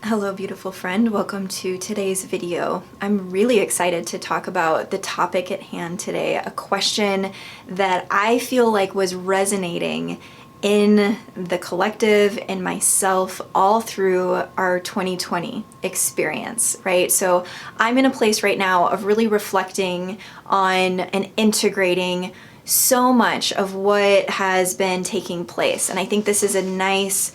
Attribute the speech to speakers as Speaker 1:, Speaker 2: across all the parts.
Speaker 1: Hello, beautiful friend. Welcome to today's video. I'm really excited to talk about the topic at hand today, a question that I feel like was resonating in the collective, in myself, all through our 2020 experience, right? So I'm in a place right now of really reflecting on and integrating so much of what has been taking place. And I think this is a nice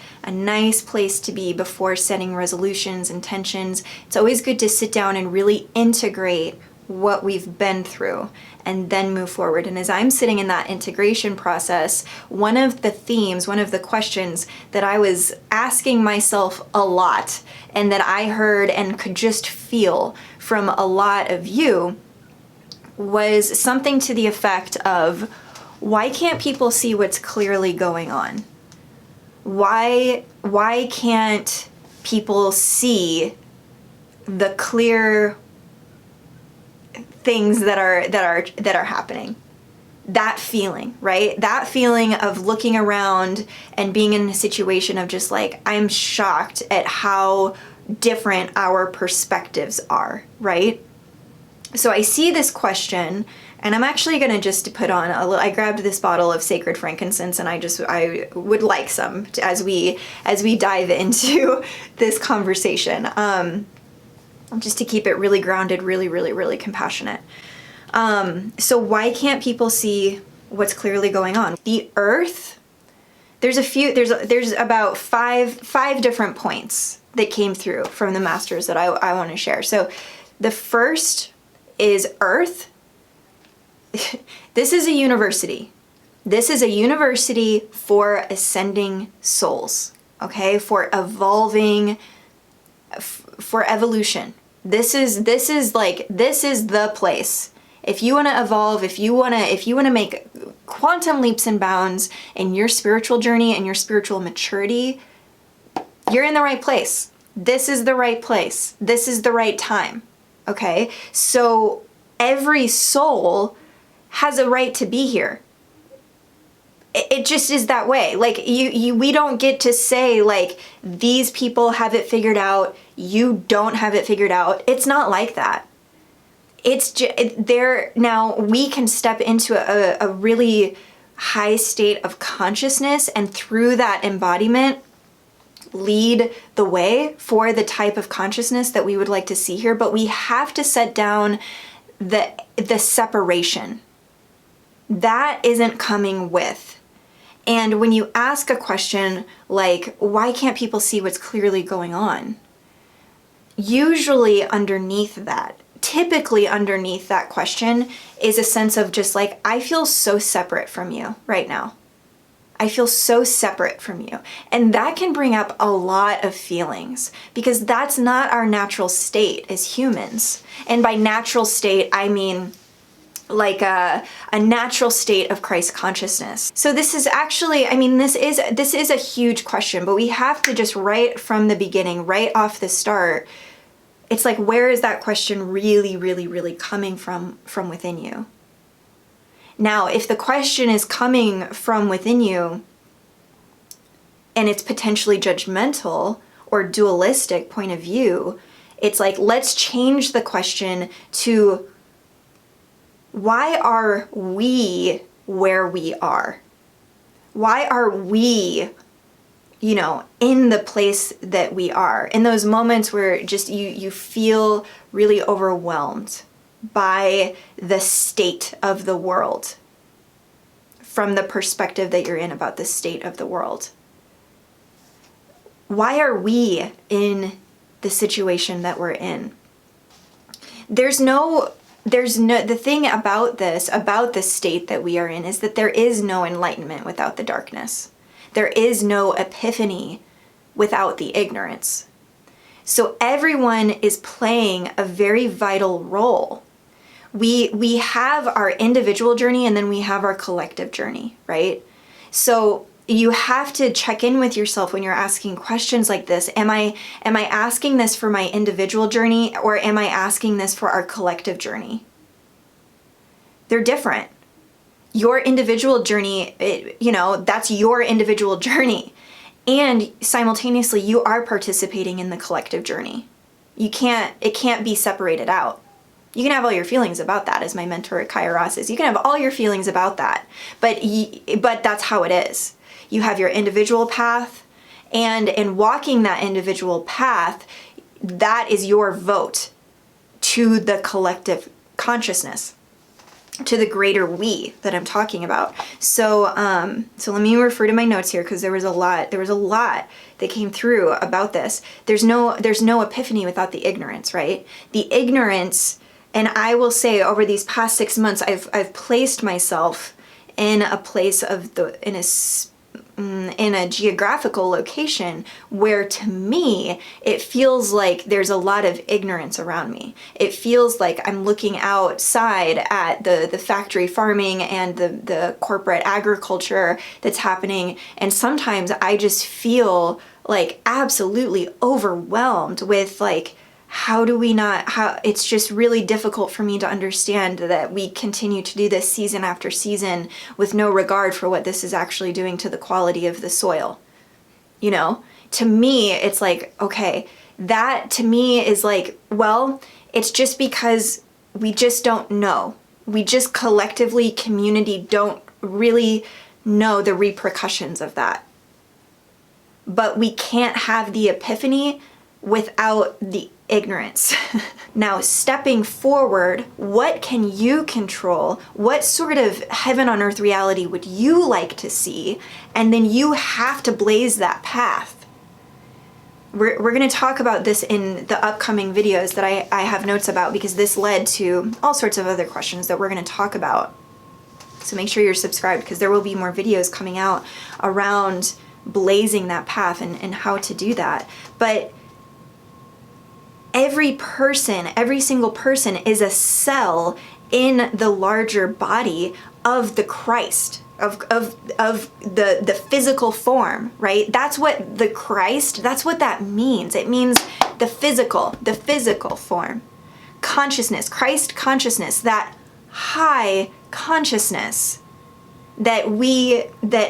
Speaker 1: place to be before setting resolutions, intentions. It's always good to sit down and really integrate what we've been through and then move forward. And as I'm sitting in that integration process, one of the themes, one of the questions that I was asking myself a lot and that I heard and could just feel from a lot of you was something to the effect of, why can't people see what's clearly going on? Why can't people see the clear things that are happening? That feeling, right? That feeling of looking around and being in a situation of just like, I'm shocked at how different our perspectives are, right? So I see this question, and I'm actually going to just put on I grabbed this bottle of sacred frankincense, and I would like some as we dive into this conversation, just to keep it really grounded, really compassionate. So why can't people see what's clearly going on? The earth, there's about five different points that came through from the masters that I want to share. So the first is Earth. This is a university. This is a university for ascending souls, okay? For evolving, for evolution. This is the place. If you want to evolve, if you want to make quantum leaps and bounds in your spiritual journey and your spiritual maturity, you're in the right place. This is the right place. This is the right time. Okay, so every soul has a right to be here. It just is that way. Like we don't get to say like, these people have it figured out, you don't have it figured out. It's not like that. It's just there. Now we can step into a really high state of consciousness, and through that embodiment, lead the way for the type of consciousness that we would like to see here. But we have to set down the separation. That isn't coming with. And when you ask a question like, why can't people see what's clearly going on? Usually typically underneath that question is a sense of just like, I feel so separate from you right now. I feel so separate from you. And that can bring up a lot of feelings, because that's not our natural state as humans. And by natural state, I mean like a natural state of Christ consciousness. So this is actually, this is a huge question, but we have to just right from the beginning, right off the start, it's like, where is that question really coming from within you? Now, if the question is coming from within you and it's potentially judgmental or dualistic point of view, it's like, let's change the question to, why are we where we are? Why are we, in the place that we are? In those moments where just you feel really overwhelmed by the state of the world, from the perspective that you're in about the state of the world. Why are we in the situation that we're in? The thing about this state that we are in, is that there is no enlightenment without the darkness. There is no epiphany without the ignorance. So everyone is playing a very vital role. We have our individual journey, and then we have our collective journey, right? So you have to check in with yourself when you're asking questions like this. Am I asking this for my individual journey, or am I asking this for our collective journey? They're different. Your individual journey, that's your individual journey. And simultaneously, you are participating in the collective journey. It can't be separated out. You can have all your feelings about that, as my mentor Kairos says. You can have all your feelings about that, but that's how it is. You have your individual path, and in walking that individual path, that is your vote to the collective consciousness, to the greater we that I'm talking about. So let me refer to my notes here, because there was a lot that came through about this. There's no epiphany without the ignorance, right? The ignorance, and I will say over these past 6 months, I've placed myself in a place in a geographical location where, to me, it feels like there's a lot of ignorance around me. It feels like I'm looking outside at the factory farming and the corporate agriculture that's happening, and sometimes I just feel like absolutely overwhelmed with like, how it's just really difficult for me to understand that we continue to do this season after season with no regard for what this is actually doing to the quality of the soil. You know, to me, it's like, okay, that to me is like, well, it's just because we just don't know. We just collectively, community, don't really know the repercussions of that. But we can't have the epiphany without the ignorance. Now, stepping forward, what can you control? What sort of heaven on earth reality would you like to see? And then you have to blaze that path. We're going to talk about this in the upcoming videos that I have notes about, because this led to all sorts of other questions that we're going to talk about. So make sure you're subscribed, because there will be more videos coming out around blazing that path and how to do that. But every single person is a cell in the larger body of the Christ, of the physical form, right? That's what the Christ, that's what that means. It means the physical form. Consciousness, Christ consciousness, that high consciousness that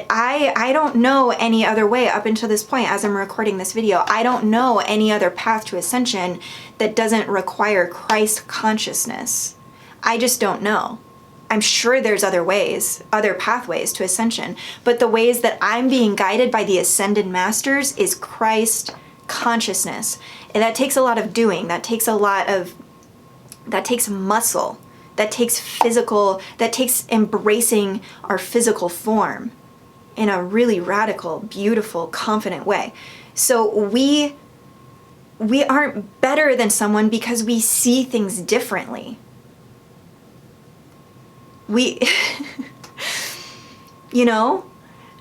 Speaker 1: I don't know any other way up until this point as I'm recording this video. I don't know any other path to ascension that doesn't require Christ consciousness. I just don't know. I'm sure there's other ways, other pathways to ascension, but the ways that I'm being guided by the ascended masters is Christ consciousness. And that takes a lot of doing. That takes muscle. That takes embracing our physical form in a really radical, beautiful, confident way. So we aren't better than someone because we see things differently. You know?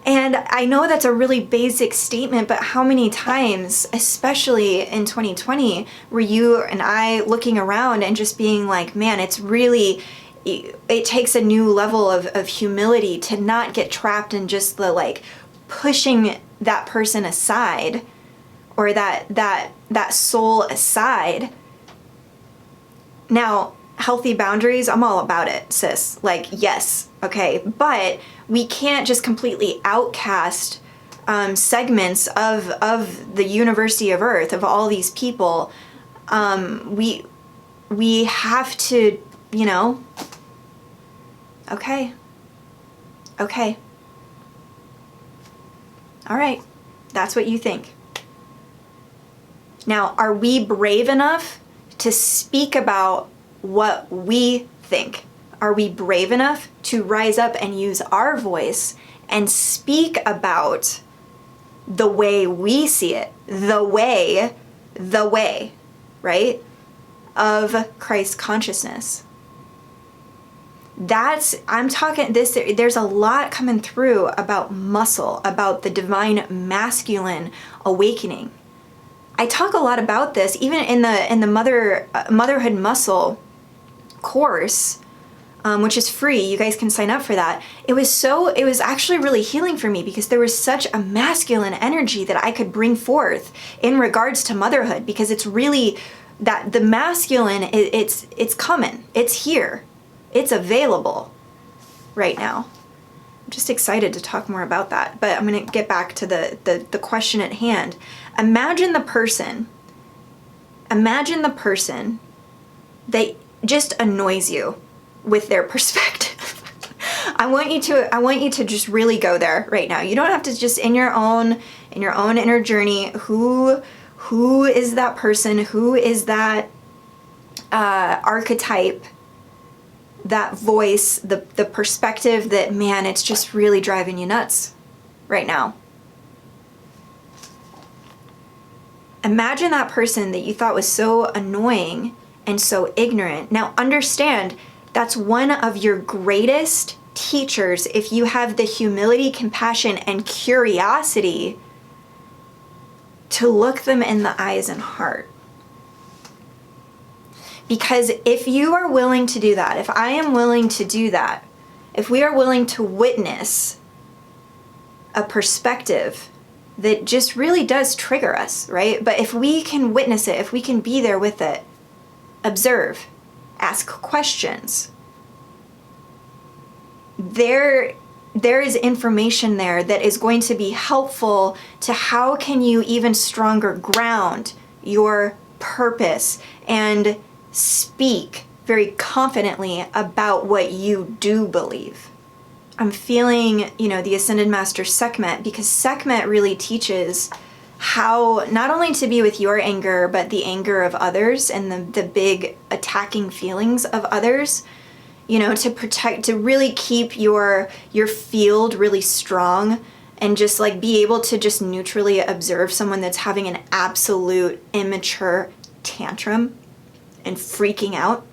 Speaker 1: And I know that's a really basic statement, but how many times, especially in 2020, were you and I looking around and just being like, man, it takes a new level of humility to not get trapped in just the like pushing that person aside, or that soul aside. Now, healthy boundaries, I'm all about it, sis. Like, yes, okay, but we can't just completely outcast segments of the University of Earth, of all these people. We have to, you know, okay, all right, that's what you think. Now, are we brave enough to speak about what we think? Are we brave enough to rise up and use our voice and speak about the way we see it, the way, right, of Christ consciousness? I'm talking this, there's a lot coming through about muscle, about the divine masculine awakening. I talk a lot about this even in the motherhood muscle course, which is free. You guys can sign up for that. It was actually really healing for me, because there was such a masculine energy that I could bring forth in regards to motherhood, because it's really that the masculine, it's coming, it's here, it's available right now. just excited to talk more about that. But I'm going to get back to the question at hand. Imagine the person that just annoys you with their perspective. I want you to just really go there right now. You don't have to, just in your own inner journey, who is that person? Who is that archetype, that voice, the perspective that, man, it's just really driving you nuts right now? Imagine that person that you thought was so annoying and so ignorant. Now understand, that's one of your greatest teachers if you have the humility, compassion, and curiosity to look them in the eyes and heart. Because if you are willing to do that, if I am willing to do that, if we are willing to witness a perspective that just really does trigger us, right? But if we can witness it, if we can be there with it, observe, ask questions, there is information there that is going to be helpful to how can you even stronger ground your purpose and speak very confidently about what you do believe. I'm feeling, the Ascended Master Sekhmet, because Sekhmet really teaches how not only to be with your anger, but the anger of others and the big attacking feelings of others, to protect, to really keep your field really strong, and just like be able to just neutrally observe someone that's having an absolute immature tantrum and freaking out.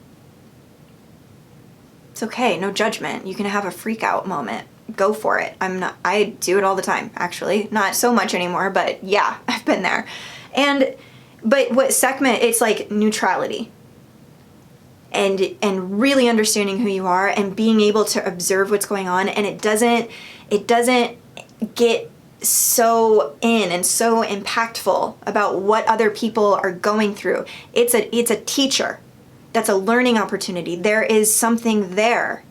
Speaker 1: It's okay, no judgment. You can have a freak out moment. Go for it. I do it all the time, actually. Not so much anymore, but yeah, I've been there. But what Sekhmet, it's like neutrality. And really understanding who you are and being able to observe what's going on, and it doesn't get so in and so impactful about what other people are going through. It's a teacher. That's a learning opportunity. There is something there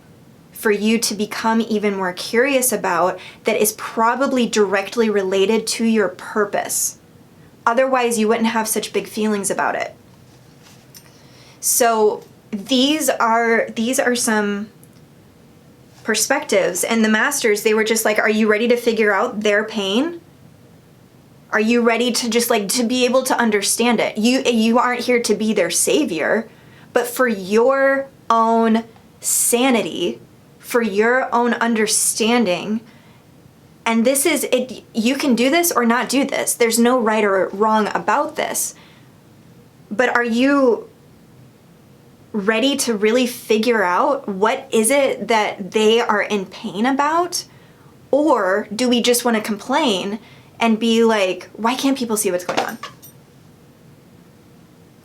Speaker 1: for you to become even more curious about that is probably directly related to your purpose. Otherwise, you wouldn't have such big feelings about it. So these are some perspectives, and the masters, they were just like, are you ready to figure out their pain? Are you ready to just like to be able to understand it? You aren't here to be their savior, but for your own sanity, for your own understanding. And this is it. You can do this or not do this. There's no right or wrong about this. But are you ready to really figure out what is it that they are in pain about? Or do we just want to complain and be like, why can't people see what's going on?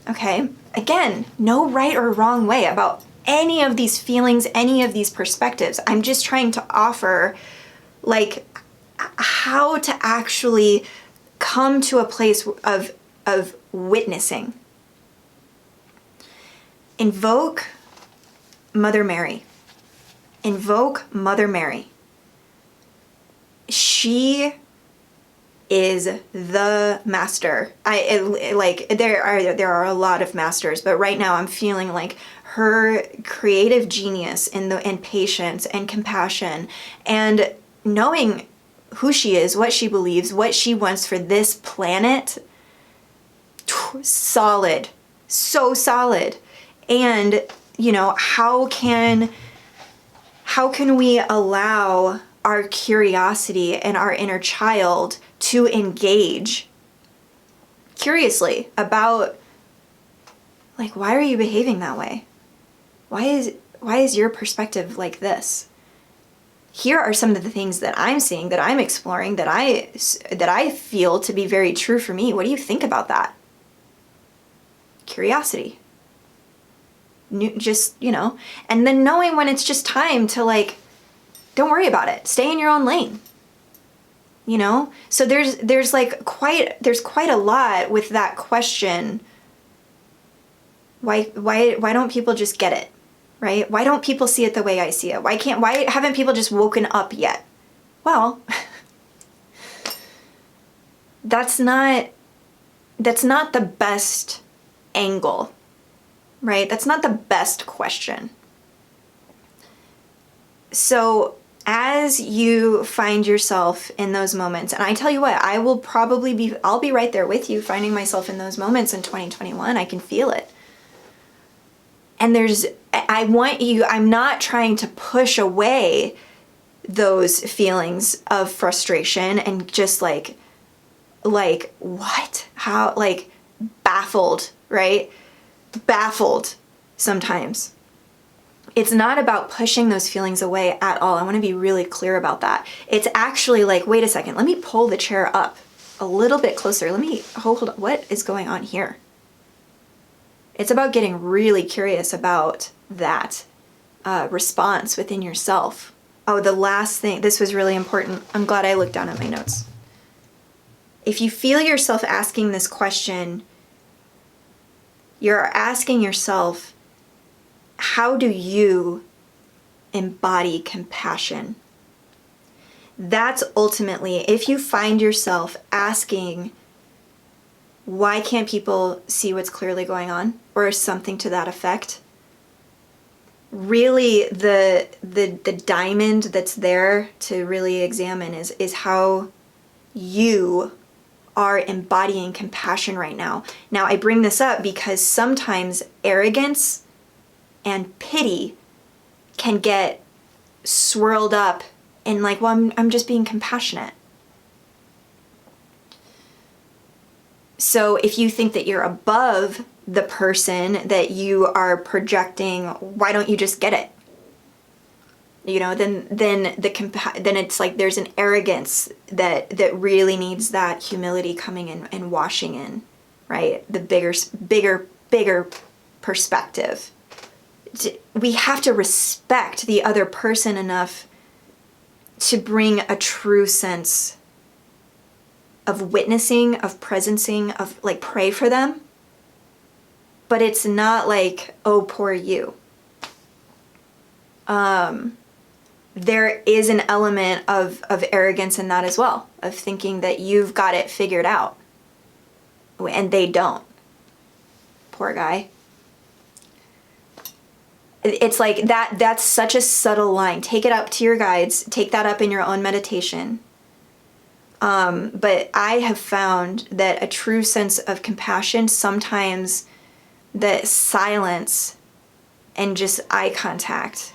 Speaker 1: Okay, again, no right or wrong way about any of these feelings, any of these perspectives. I'm just trying to offer like how to actually come to a place of witnessing. Invoke Mother Mary. Invoke Mother Mary. She is the master. There are a lot of masters, but right now I'm feeling like her creative genius and patience and compassion and knowing who she is, what she believes, what she wants for this planet. Solid. So solid. And, how can we allow our curiosity and our inner child to engage curiously about, like, why are you behaving that way? Why is your perspective like this? Here are some of the things that I'm seeing, that I'm exploring, that I feel to be very true for me. What do you think about that? Curiosity. Just, and then knowing when it's just time to like, don't worry about it. Stay in your own lane. So there's quite a lot with that question. Why don't people just get it? Right? Why don't people see it the way I see it? Why haven't people just woken up yet? Well, that's not the best angle, right? That's not the best question. So as you find yourself in those moments, and I tell you what, I'll be right there with you, finding myself in those moments in 2021. I can feel it. And I'm not trying to push away those feelings of frustration and just like what? How? Like baffled, right? Baffled sometimes. It's not about pushing those feelings away at all. I want to be really clear about that. It's actually like, wait a second, let me pull the chair up a little bit closer. Let me, hold on, what is going on here? It's about getting really curious about that response within yourself. Oh, the last thing, this was really important. I'm glad I looked down at my notes. If you feel yourself asking this question, you're asking yourself, how do you embody compassion? That's ultimately, if you find yourself asking, why can't people see what's clearly going on? Or something to that effect. Really, the diamond that's there to really examine is how you are embodying compassion right now. Now, I bring this up because sometimes arrogance and pity can get swirled up in like, well, I'm just being compassionate. So if you think that you're above the person that you are projecting, why don't you just get it? You know, then it's like there's an arrogance that really needs that humility coming in and washing in, right? The bigger perspective. We have to respect the other person enough to bring a true sense of witnessing, of presencing, of like pray for them. But it's not like, oh, poor you. There is an element of arrogance in that as well, of thinking that you've got it figured out. And they don't. Poor guy. It's like that's such a subtle line. Take it up to your guides. Take that up in your own meditation. But I have found that a true sense of compassion, sometimes the silence and just eye contact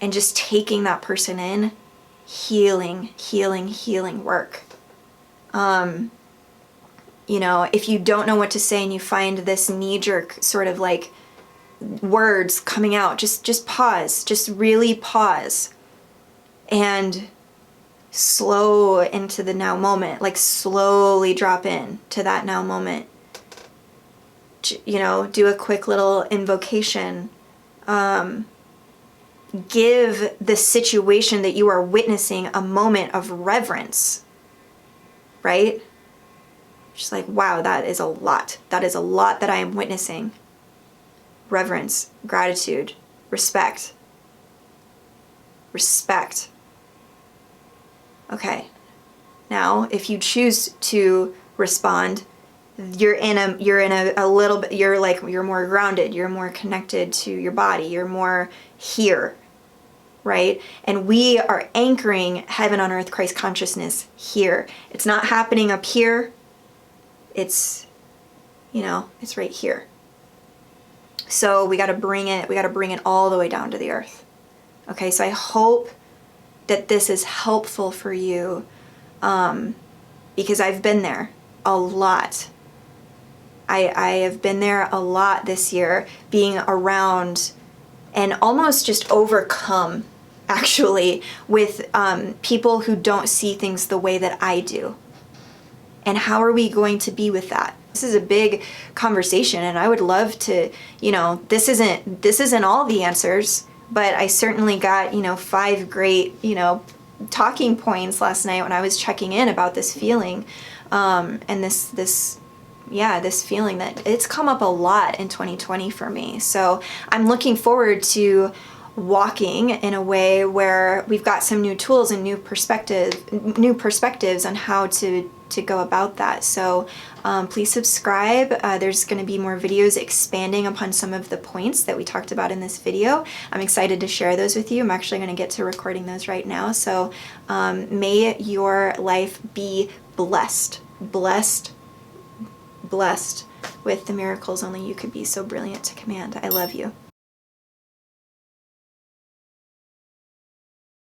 Speaker 1: and just taking that person in, healing work. You know, if you don't know what to say and you find this knee-jerk sort of like words coming out, just pause, just really pause and slow into the now moment, like slowly drop in to that now moment. You know, do a quick little invocation. Give the situation that you are witnessing a moment of reverence, right? Just like, wow, that is a lot. That is a lot that I am witnessing. Reverence, gratitude, respect. Respect. Okay. Now, if you choose to respond, you're more grounded, you're more connected to your body, you're more here, right? And we are anchoring heaven on earth, Christ consciousness here. It's not happening up here. It's, it's right here. So we got to bring it all the way down to the earth. Okay, so I hope that this is helpful for you, because I've been there a lot. I have been there a lot this year, being around and almost just overcome, actually, with people who don't see things the way that I do. And how are we going to be with that? This is a big conversation, and I would love to, this isn't all the answers, but I certainly got, 5 great, talking points last night when I was checking in about this feeling, and this feeling that it's come up a lot in 2020 for me. So I'm looking forward to walking in a way where we've got some new tools and new perspectives on how to go about that. So please subscribe. There's going to be more videos expanding upon some of the points that we talked about in this video. I'm excited to share those with you. I'm actually going to get to recording those right now. So may your life be blessed with the miracles only you could be so brilliant to command. I love you.